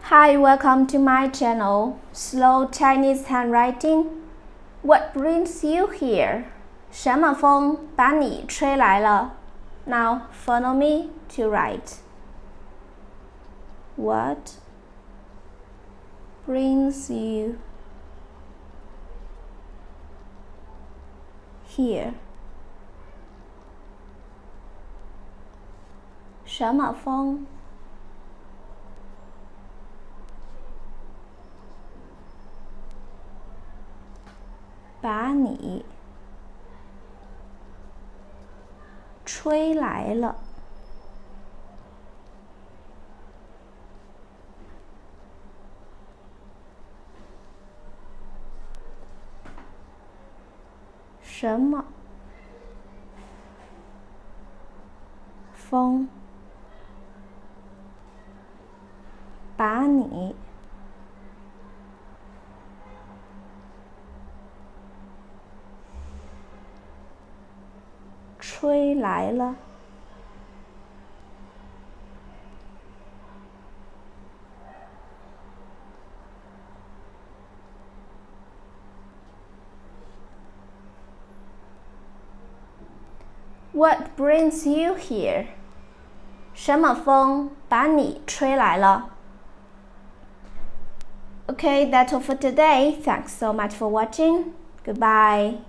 Hi, welcome to my channel, Slow Chinese Handwriting. What brings you here? 什么风把你吹来了? Now follow me to write. What brings you here? 什么风把你吹来了？什么风把你吹来了？What brings you here? 什么风把你吹来了？ Okay, that's all for today. Thanks so much for watching. Goodbye.